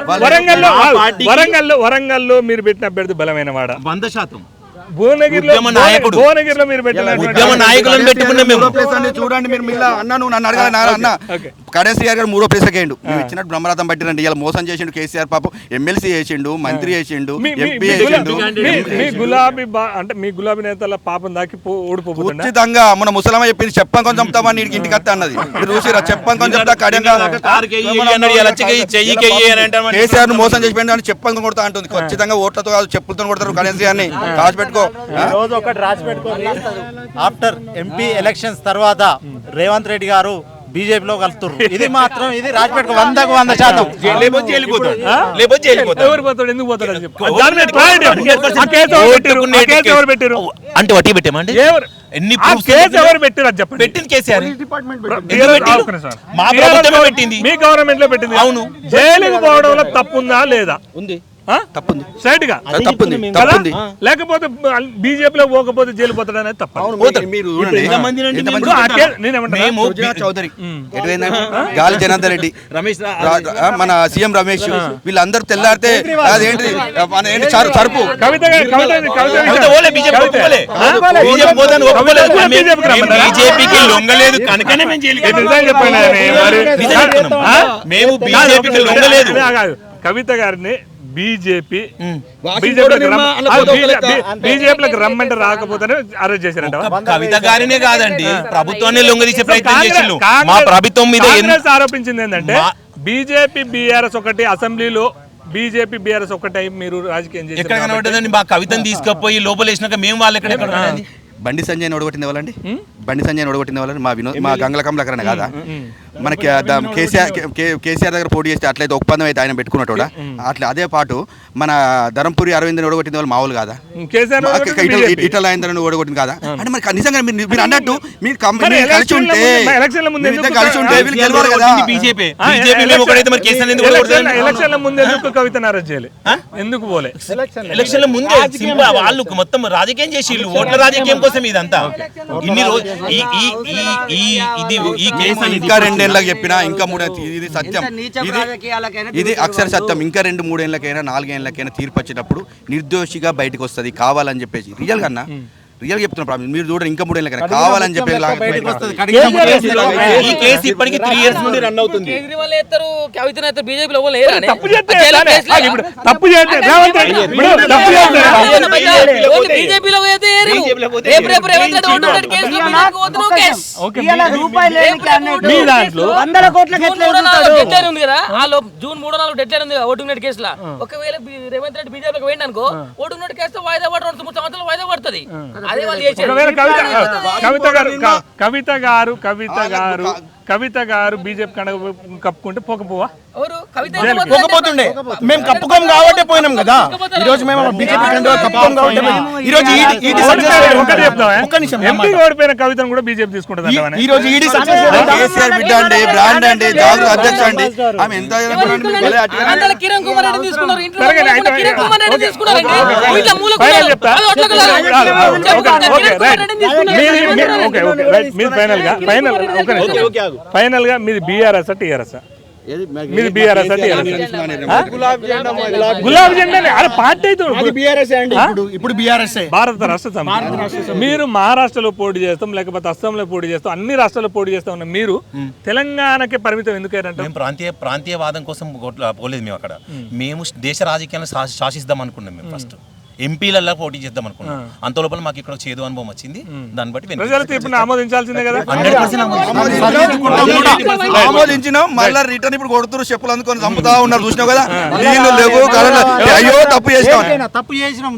వరంగల్లో మీరు పెట్టిన అభ్యర్థి బలమైన వాడ 100%. భువనగిరిలో మీరు పెట్టిన ఉద్యమ నాయకులను పెట్టుకున్నాం మేము. చూడండి మీరు అన్న నువ్వు నన్ను అడగాలి అన్న కడేశ్రీ గారు 3వ ప్లేస్ అయ్యిండు. మేము ఇచ్చినట్టు బ్రహ్మరథం పట్టిరండి. ఇలా మోసం చేసిండు కేసీఆర్. పాపం ఎమ్మెల్సీ చేసిండు, మంత్రి చేసిండు, ఎంపీ చేసిండు. మీ గులాబీ నేతల పాపం దాకి ఓడిపోతుంది. ఉచితంగా మన ముసలమ్మ చెప్పింది చెప్పం కొంచెం చెప్తామా నీకు ఇంటికి వస్తా అన్నది. మీరు చూసిరా చెప్పం కొంచెం చెప్తా కడంగా కేసీఆర్ ను మోసం చేసిపోయింది అని చెప్పం కొడతా అంటుంది. ఖచ్చితంగా ఓట్లతో కాదు చెప్పులతో కొడతారు కేసీఆర్ ని. కాల్చి పెట్టుకో. ఆఫ్టర్ ఎంపీ ఎలక్షన్స్ తర్వాత రేవంత్ రెడ్డి గారు బీజేపీలో కలుతున్నారు. ఇది మాత్రం ఇది రాజపేటకు 100% అంటే వట్టి పెట్టామండి. ఎన్ని పెట్టింది కేసీఆర్. మా ప్రభుత్వమే పెట్టింది. మీ గవర్నమెంట్ లో పెట్టింది. అవును. జైలుకు పోవడంలో తప్పుందా లేదా? ఉంది. తప్పుంది. సైడ్ గా తప్పుంది. లేకపోతే బీజేపీలో పోకపోతే జైలు పోతాడు అనేది తప్ప. చౌదరి గాలి జనార్దన్ రెడ్డి, రమేష్, మన సీఎం రమేష్, వీళ్ళందరూ తెల్లారితే అదేంటి సరుపు బీజేపీకి లొంగలేదు కనుకనే మేము బీజేపీకి లొంగలేదు. కవిత గారిని బీజేపీలకు రమ్మంటే రాకపోతే అరెస్ట్ చేశారంట. కవిత గారినే కాదండి, ప్రభుత్వాన్ని లొంగదీసే ప్రయత్నం చేసిండు. మా ప్రభుత్వం మీద ఆరోపించింది ఏంటంటే బీజేపీ బీఆర్ఎస్ ఒకటి అసెంబ్లీలో బీజేపీ బీఆర్ఎస్ ఒకటి మీరు రాజకీయం చేసి ఎక్కడ కనబడ్డదండి? మా కవితను తీసుకుపోయి లోపలేసినాక మేము వాళ్ళు ఎక్కడ బండి సంజయ్ ఓడగొట్టింది వాళ్ళండి. బండి సంజయ్ ఓడగొట్టింది వాళ్ళని మా గంగల కమలాకరణ కాదా? మనకి కేసీఆర్ దగ్గర పోటీ చేస్తే అట్లయితే ఒప్పందం అయితే ఆయన పెట్టుకున్నట్టు అట్లా అదే పాటు మన ధరంపూరి అరవింద్ ఓడగొట్టింది వాళ్ళు మామూలు కాదా? ఇటల రాజేంద్రని ఓడగొట్టింది కాదా? అంటే మరి నిజంగా మీరు అన్నట్టు మీరు కలిసి ఉంటే వీళ్ళు గెలవాలి కదా. ఎలక్షన్ల ముందు ఎందుకు కవితను అరెస్ట్ చేయాలి? ఎందుకు పోలే? ఎలక్షన్ల ముందే వాళ్ళు మొత్తం రాజకీయం చేసి ఓట్ల రాజకీయం కోసం ఇదంతా ఇన్ని రోజులు ఈ కేసు ఇంకా 2 ఏళ్ళకి చెప్పినా ఇంకా 3 ఇది సత్యం, ఇది అక్షర సత్యం. ఇంకా 2-3 ఏళ్ళకైనా 4 ఏళ్ళకైనా తీర్పు వచ్చేటప్పుడు నిర్దోషిగా బయటకు వస్తుంది కావాలని చెప్పేసి. రియల్ కన్నా రియల్ చెప్తున్నా. మీరు చూడండి ఇంకా 3 ఏళ్ళకైనా కావాలని చెప్పి ఈ కేసు ఇప్పటికి 3 years నుండి రన్ అవుతుంది. జూన్ 3-4 డెడ్లైన్ ఉంది ఓటింగ్ నెట్ కేసులో. ఒకవేళ రేవంత్ రెడ్డి బీజేపీకి పోయింది అనుకో, ఓటింగ్ నెట్ కేసు వాయిదా పడి 2-3 సంవత్సరాలు వాయిదా పడుతుంది. కవిత గారు బీజేపీ కప్పుకుంటే పోకపోవా? పోకపోతుండే. మేము కప్పుకోం కాబట్టి పోయినాం కదా. ఈ రోజు మేము బీజేపీ కప్పుకోం కాబట్టి ఈ రోజు ఎంపీ ఓడిపోయిన కవితను కూడా బీజేపీ తీసుకుంటుంది. ఈ రోజు ఈడీ కేసీఆర్ బిడ్డ అండి, బ్రాండ్ అండి, జాగు అధ్యక్ష అండి. ఆమె ఎంత కిరణ్ కుమార్ రెడ్డి తీసుకున్నారు. ఫైనల్ గా మీది బీఆర్ఎస్ టీఆర్ఎస్? మీది బీఆర్ఎస్ గులాబీ జెండా అరే పార్టీ అయితే బీఆర్ఎస్ అండి, ఇప్పుడు బీఆర్ఎస్ భారత రాష్ట్ర సమితి. మీరు మహారాష్ట్రలో పోటీ చేస్తాం, లేకపోతే అస్సాంలో పోటీ చేస్తాం, అన్ని రాష్ట్రాల్లో పోటీ చేస్తా ఉన్న మీరు తెలంగాణకే పరిమితం ఎందుకంటే? మేము ప్రాంతీయవాదం కోసం పోలేదు మేము అక్కడ. మేము దేశ రాజకీయాలను శాసిద్దాం అనుకున్నాం. మేము ఫస్ట్ ఎంపీలలో పోటీ చేద్దాం అనుకున్నాం. అంత లోపల మాకు ఇక్కడ చేదు అనుభవం వచ్చింది. దాన్ని బట్టి ప్రజలు ఇప్పుడు ఆమోదించాల్సిందే కదా. ఆమోదించినాం, మళ్ళీ రిటర్న్ ఇప్పుడు కొడుతున్నారు, చెప్పులు అందుకొని చంపుతా ఉన్నారు. చూసినావు కదా, నీళ్ళు లేవు. అయ్యో తప్పు చేసినాం,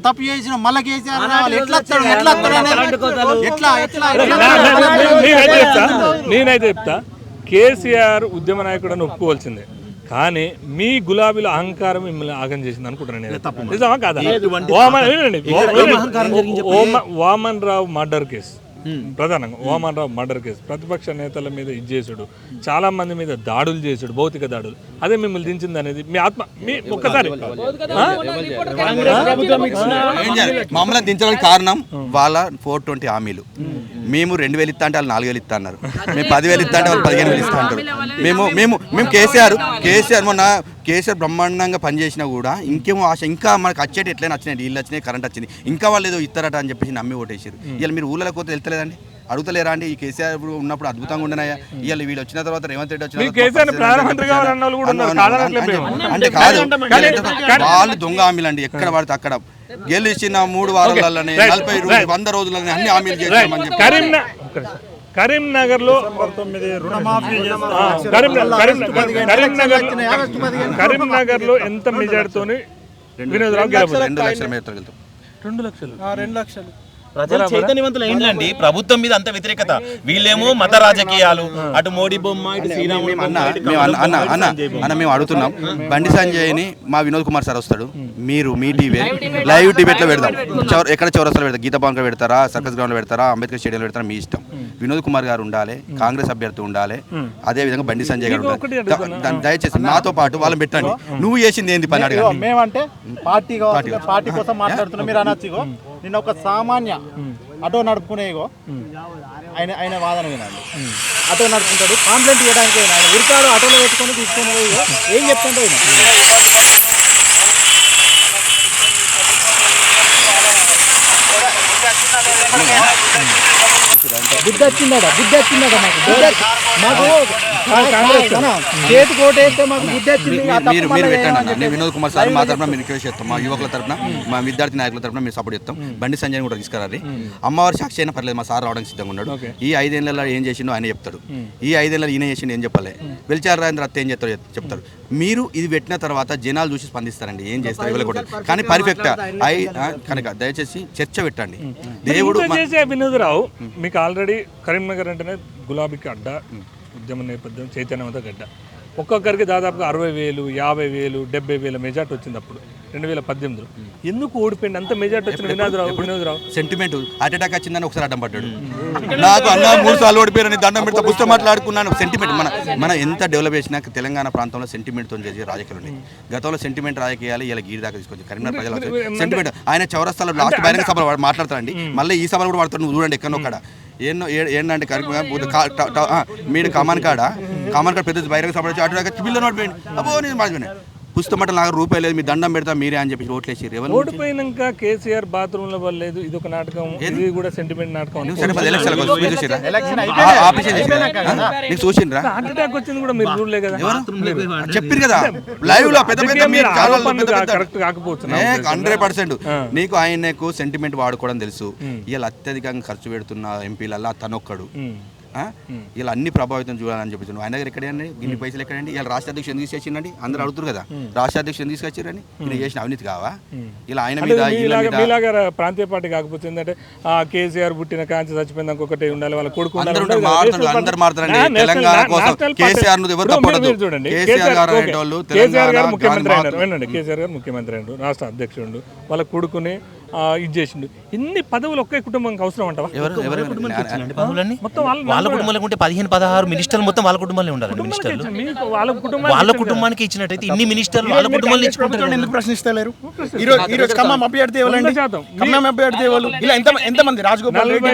తప్పు చేసినాం మళ్ళీ కేసీఆర్ రావాలి. నేనైతే చెప్తా, కేసీఆర్ ఉద్యమ నాయకుడు అని ఒప్పుకోవాల్సిందే. కానీ మీ గులాబీల అహంకారం మిమ్మల్ని ఆగం చేసింది అనుకుంటున్నాను నేను. నిజమా కాదా? వామన్ రావు మర్డర్ కేసు, ప్రధానంగా వామన్ రావు మర్డర్ కేసు, ప్రతిపక్ష నేతల మీద ఇది చేసుడు, చాలా మంది మీద దాడులు చేసుడు, భౌతిక దాడులు, అదే మిమ్మల్ని దించింది అనేది మీ ఆత్మ. మీ ఒక్కసారి మమ్మల్ని దించడానికి కారణం వాళ్ళ 420 హామీలు. మేము 2000 ఇస్తా అంటే వాళ్ళు 4000 ఇస్తా అన్నారు. మేము 10,000 ఇస్తా అంటే వాళ్ళు 15,000 ఇస్తా అంటారు. మేము కేసీఆర్ మొన్న కేసీఆర్ బ్రహ్మాండంగా పనిచేసినా కూడా ఇంకేమో ఆశ, ఇంకా మనకు వచ్చేటి ఎట్లయినా వచ్చినాయి, నీళ్ళు వచ్చినాయి, కరెంట్ వచ్చింది, ఇంకా వాళ్ళు ఏదో ఇస్తారట అని చెప్పేసి నమ్మి ఓటేసారు. ఇవాళ మీరు ఊళ్ళకి పోతే వెళ్తలేదండి, అడుగుతలేరా అండి? ఈ కేసీఆర్ ఉన్నప్పుడు అద్భుతంగా ఉండనాయా? ఇవాళ వీళ్ళు వచ్చిన తర్వాత రేవంత్ రెడ్డి వచ్చిన అంటే కాదు, వాళ్ళు దొంగ హామీలు అండి. ఎక్కడ పడితే అక్కడ గెలిచిన 3 వారాలలోనే 40 రోజులు 100 రోజులని అన్ని హామీలు చేసామని చెప్పి కరీంనగర్ లో ఎంత మెజార్టీతోని వినోద్ రావు గెలవదు? 2 లక్షల మేరకు వెళ్తాం. 2 లక్షలు ప్రజలు చైతన్యవంతులు ఏంటండి? ప్రభుత్వం మీద అంత వ్యతిరేకత. వీళ్ళేమో మత రాజకీయాలు, అటు మోడీ బొమ్మ, ఇటు శ్రీరాముడు. అన్న మేము అడుగుతున్నాం, బండి సంజయ్ని మా వినోద్ కుమార్ సార్ వస్తాడు, మీరు మీ టీవీ లైవ్ డిబేట్లో పెడదాం. ఎక్కడ చౌరస్తాలో పెడతారు, గీతా భవన్లో పెడతారా, సర్కస్ గ్రౌండ్లో పెడతారా, అంబేద్కర్ స్టేడియంలో పెడతారా, మీ ఇష్టం. వినోద్ కుమార్ గారు ఉండాలి, కాంగ్రెస్ అభ్యర్థి ఉండాలి, అదే విధంగా బండి సంజయ్ గారు ఉండాలి. దయచేసి మాతో పాటు వాళ్ళని పెట్టండి. నువ్వు చేసింది ఏంది పని అడగండి. మేమంటే పార్టీ కోసం మాట్లాడుతున్నాం. మీరు అనొచ్చు, నిన్న ఒక సామాన్య ఆటో నడుపుకునేగో ఆయన వాదన వినండి. ఆటో నడుపుకుంటాడు, కాంప్లైంట్ చేయడానికి ఆయన ఉరికాడు, ఆటోలో పెట్టుకొని తీసుకొని పోయి ఏం చెప్తుంటే బుద్ధి వచ్చిందట మాకు చేతి కోటేస్తే మాకు బుద్ధి వచ్చింది. మీరు పెట్టండి. వినోద్ కుమార్ సార్ మా తరఫున మేము రిక్వెస్ట్ చేస్తాం, మా యువకుల తరఫున, మా విద్యార్థి నాయకుల తరఫున మేము సపోర్ట్ చేస్తాం. బండి సంజయ్ కూడా తీసుకురాలి. అమ్మవారి సాక్షి అయినా పర్లేదు, మా సార్ రావడానికి సిద్ధంగా ఉన్నాడు. ఈ 5 ఏళ్లలో ఏం చేసిండో ఆయన చెప్తాడు, ఈ 5 ఏళ్లలో ఈయన చేసిండు ఏం చెప్పాలి, వెలిచారు రాజేంద్ర అత్త ఏం చేస్తారో చెప్తారు. మీరు ఇది పెట్టిన తర్వాత జనాలు చూసి స్పందిస్తారండి, ఏం చేస్తారు ఇవ్వలేకూడదు. కానీ పర్ఫెక్ట్ కనుక దయచేసి చర్చ పెట్టండి. దేవుడు వినోద్ రావు మీకు ఆల్రెడీ కరీంనగర్ అంటేనే గులాబీకి అడ్డ, ఉద్యమ నేపథ్యం, చైతన్యవంత గడ్డ. ఒక్కొక్కరికి దాదాపుగా 60,000, 50,000, 70,000 మెజార్టీ వచ్చింది అప్పుడు 2018లో. ఎందుకు ఓడిపోయింది అంత మెజార్టీ వచ్చిన వినోద్ రావు? సెంటిమెంట్ హార్ట్ అటాక్ వచ్చిందని ఒకసారి అడ్డం పడ్డాడు. నాకు అన్న 3 సార్లు ఓడిపోయారని దండం పెడితే పుస్తకం మాట్లాడుకున్నాను. సెంటిమెంట్ మనం ఎంత డెవలప్ చేసినా తెలంగాణ ప్రాంతంలో సెంటిమెంట్తో చేసే రాజకీయాలు ఉన్నాయి. గతంలో సెంటిమెంట్ రాజకీయాలు ఇలా గీడి దాకా తీసుకొచ్చి కరీంనగర్ ప్రజలు సెంటిమెంట్. ఆయన చౌరస్తాలో లాస్ట్ బహిరంగ సభలో మాట్లాడతారండి, మళ్ళీ ఈ సభలో కూడా వాడతారు. నువ్వు చూడండి ఎక్కడొక్కడ ఏంటంటే మీరు కామన్ కాడ పెద్ద బహిరంగ సభ వచ్చి అటు పిల్లలు పడిపోయింది. అబ్బో నేను మాట్లాడిపోయినా పుస్తకం నాకు రూపాయలు లేదు, మీ దండం పెడతా మీరే అని చెప్పి ఓట్లేసారు. ఓడిపోయినాక కేసీఆర్ బాత్రూమ్ లో పడలేదు, ఇది ఒక నాటకం, ఇది కూడా సెంటిమెంట్ నాటకం. చూసిండ్రా హార్ట్ అటాక్ వచ్చింది కూడా మీరు చూడలే కదా, చెప్పారు కదా లైవ్ లో పెద్ద కరెక్ట్ కాకపోతున్నా 100%. నీకు ఆయనకు సెంటిమెంట్ వాడుకోవడం తెలుసు. ఇలా అత్యధికంగా ఖర్చు పెడుతున్న ఎంపీలల్లా తనొక్కడు. ఇలా అన్ని ప్రభావితం చూడాలని చెప్తున్నాను. ఆయన దగ్గర ఎక్కడండి ఇన్ని పైసలు ఎక్కడండి? ఇలా రాష్ట్ర అధ్యక్షుడు ఎందుకు తీసుకొచ్చిందండి? అందరూ అడుగుతారు కదా, రాష్ట్ర అధ్యక్షుడు ఎందుకు తీసుకొచ్చారని? ఈయన చేసిన అవినీతి కావా? ఇలా ఆయన మీలాగా ప్రాంతీయ పార్టీ కాకపోతే ఏంటంటే కేసీఆర్ పుట్టిన కాంచి చచ్చిపోయింది ఇంకొకటి ఉండాలి, వాళ్ళ కొడుకు అందరు మారుతారండి. తెలంగాణ కోసం కేసీఆర్ చూడండి, కేసీఆర్ గారు ముఖ్యమంత్రి అయినారు, రాష్ట్ర అధ్యక్షుడు, వాళ్ళ కొడుకుని ఇది చేసిండు. ఇన్ని పదవులు ఒకే కుటుంబానికి అవసరం అంటావా? మొత్తం వాళ్ళ కుటుంబాలకు ఉంటే 15-16 మినిస్టర్లు మొత్తం వాళ్ళ కుటుంబాలే ఉండాలి. మినిస్టర్లు మీకు వాళ్ళ కుటుంబానికి ఇచ్చినట్టయితే ఇన్ని మినిస్టర్లు వాళ్ళ కుటుంబాలు ఇచ్చుకుంటారు. ఎందుకు ప్రశ్నిస్తలేరు? ఈ రోజు ఖమ్మం అభ్యర్థి ఎవరండి? ఖమ్మం అభ్యర్థి ఎవరు? ఇలా ఎంతమంది రాజగోపాల్ రెడ్డి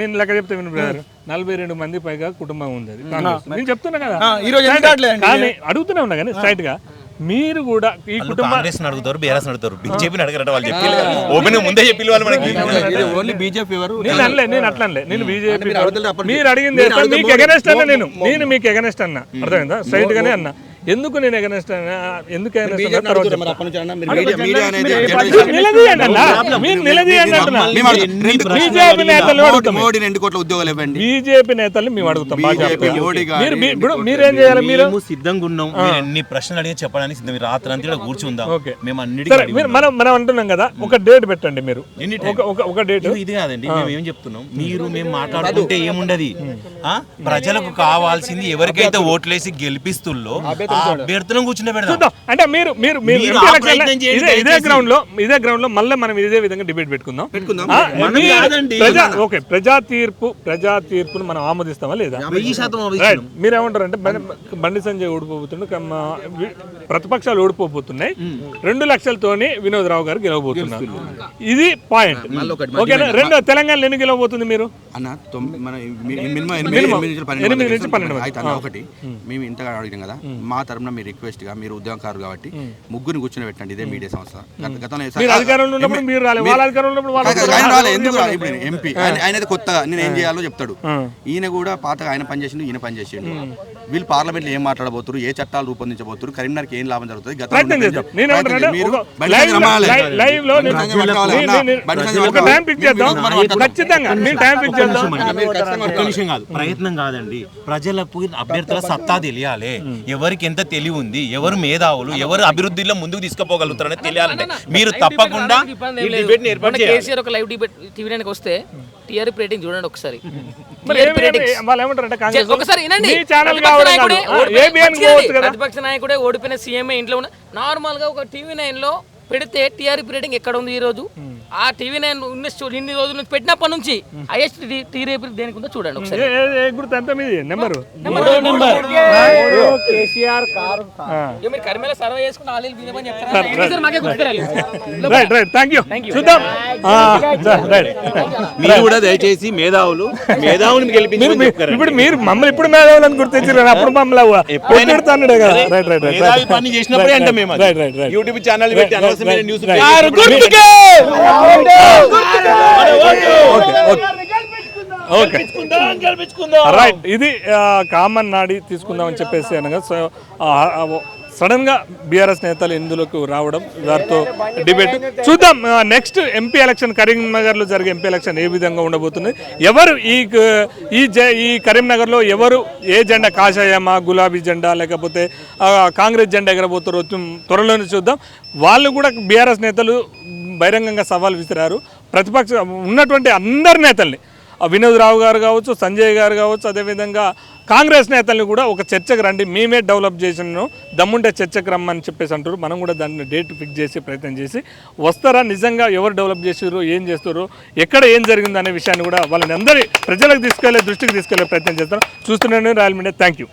నేను లెక్క చెప్తే విను బ్రదర్, 42 మంది పైగా కుటుంబం ఉంది అది కాంగ్రెస్. నేను చెప్తున్నా కదా, ఈ రోజు ఎందుకు కావట్లేదండి? కానీ అడుగుతూనే ఉన్నా కానీ స్ట్రైట్ గా మీరు కూడా ఈ కుటుంబం కాంగ్రెస్ అడుగుతారు, బీఆర్ఎస్ అడుగుతారు, బీజేపీని అడగరట. వాళ్ళు చెప్పి ఓపెన్ ముందే చెప్పి వాళ్ళు మనకి ఓన్లీ బీజేపీ ఎవరు? నేను అట్లా అనలే, నేను బీజేపీ మీరు అడిగింది మీకు ఎగనెస్ట్ అన్నా, నేను మీకు ఎగనెస్ట్ అన్నా, అర్థమైందా? స్ట్రైట్ గానే అన్నా. ఎందుకు నేను ఎగనెస్ట్ అన్నా, ఎందుకు మోడీ 2 కోట్ల ఉద్యోగాలు ఇవ్వండి. బీజేపీ నేతల్ని మేము అడుగుతాం. మీరేం చేయాలి? మీరు సిద్ధంగా ఉన్నాం, ఎన్ని ప్రశ్నలు అడిగి చెప్పడానికి సిద్ధం. రాత్రి అంతా కూర్చుందాం, మేము మనం అంటున్నాం కదా, ఒక డేట్ పెట్టండి మీరు, ఒక డేట్. ఇది కాదండి, మేము ఏం చెప్తున్నాం, మేము మాట్లాడుకుంటే ఏముండదు. ప్రజలకు కావాల్సింది ఎవరికైతే ఓట్లేసి గెలిపిస్తుల్లో అభ్యర్థులను కూర్చుని పెడతాం. అంటే మీరు ఇదే గ్రౌండ్ లో మళ్ళీ మనం ఇదే విధంగా డిబేట్ పెట్టుకుందాం. ఓకే, ప్రజా తీర్పును మనం ఆమోదిస్తామా లేదా? 1000% మీరేమంటారు అంటే బండి సంజయ్ ఓడిపోబోతుండే, ప్రతిపక్షాలు ఓడిపోబోతున్నాయి, 2 లక్షలతోని వినోద్ రావు గారు గెలవబోతున్నారు. ఇది పాయింట్. ఓకేనా? రెండో, తెలంగాణలో ఎన్ని గెలవబోతుంది మీరు? ఒకటి మేము ఇంతగా అడిగినాం కదా, మా తరపున మీరు రిక్వెస్ట్ గా, మీరు ఉద్యోగకారు కాబట్టి ముగ్గురిని కూర్చొని పెట్టండి. ఇదే మీడియా సంస్థ ఎంపీ ఆయన కొత్తగా నేను ఏం చేయాలో చెప్తాడు. ఈయన కూడా పాతగా ఆయన పనిచేసిండు, ఈయన పనిచేసిండు. వీళ్ళు పార్లమెంట్ లో ఏం మాట్లాడబోతున్నారు, ఏ చట్టాలు రూపొందించబోతున్నారు, కరీంనగర్కి ఏం లాభం జరుగుతుంది, ప్రయత్నం కాదండి. ప్రజలకు అభ్యర్థుల సత్తా తెలియాలి, ఎవరికి ఎంత తెలివి ఉంది, ఎవరు మేధావులు, ఎవరు అభివృద్ధిలో ముందుకు తీసుకుపోగలుగుతారని తెలియాలంటే మీరు తప్పకుండా కేసీఆర్ ఒక లైవ్ డిబేట్ టీవీ నైన్కి వస్తే టీఆర్పీ రేటింగ్ చూడండి ఒకసారి. ప్రతిపక్ష నాయకుడే ఓడిపోయిన సీఎంఏ ఇంట్లో ఉన్న నార్మల్ గా ఒక టీవీ 9 లో పెడితే టీఆర్పీ రేటింగ్ ఎక్కడ ఉంది ఈ రోజు? ఆ టీవీ 9 ఇన్ని రోజుల నుంచి పెట్టినప్పటి నుంచి హైయెస్ట్ టీఆర్పీ దేనికి ఉందో చూడండి ఒకసారి. మీరు కరిమేల సర్వే చేసుకుని ఆలీలు బీదమని చెప్తారా? మాకే గుర్తురాలి. మీరు కూడా దయచేసి మేధావుని గెలిపించి ఇప్పుడు మీరు మమ్మల్ని ఇప్పుడు మేధావులని గుర్తించారు, అప్పుడు మమ్మల్ని పని చేసినప్పుడే అంటే మేము యూట్యూబ్ ఛానల్ పెట్టి న్యూస్ రైట్. ఇది కామన్ నాడి తీసుకుందామని చెప్పేసి అనగా సడన్ గా బీఆర్ఎస్ నేతలు ఇందులోకి రావడం, వారితో డిబేట్ చూద్దాం. నెక్స్ట్ ఎంపీ ఎలక్షన్, కరీంనగర్ లో జరిగే ఎంపీ ఎలక్షన్ ఏ విధంగా ఉండబోతుంది, ఎవరు ఈ కరీంనగర్ లో ఎవరు ఏ జెండా, కాషాయమా, గులాబీ జెండా, లేకపోతే కాంగ్రెస్ జెండా ఎగరబోతారో త్వరలోనే చూద్దాం. వాళ్ళు కూడా బీఆర్ఎస్ నేతలు బహిరంగంగా సవాల్ విసిరారు. ప్రతిపక్ష ఉన్నటువంటి అందరి నేతల్ని, వినోద్ రావు గారు కావచ్చు, సంజయ్ గారు కావచ్చు, అదేవిధంగా కాంగ్రెస్ నేతల్ని కూడా ఒక చర్చకు రండి, మేమే డెవలప్ చేసినాను, దమ్ముంటే చర్చకు రమ్మని చెప్పేసి అంటారు. మనం కూడా దాన్ని డేట్ ఫిక్స్ చేసి ప్రయత్నం చేసి వస్తారా, నిజంగా ఎవరు డెవలప్ చేసారు, ఏం చేస్తారు, ఎక్కడ ఏం జరిగింది అనే విషయాన్ని కూడా వాళ్ళని అందరి ప్రజలకు దృష్టికి తీసుకెళ్లే ప్రయత్నం చేస్తారు. చూస్తున్నాను రాయల్ మీడియా. Thank you.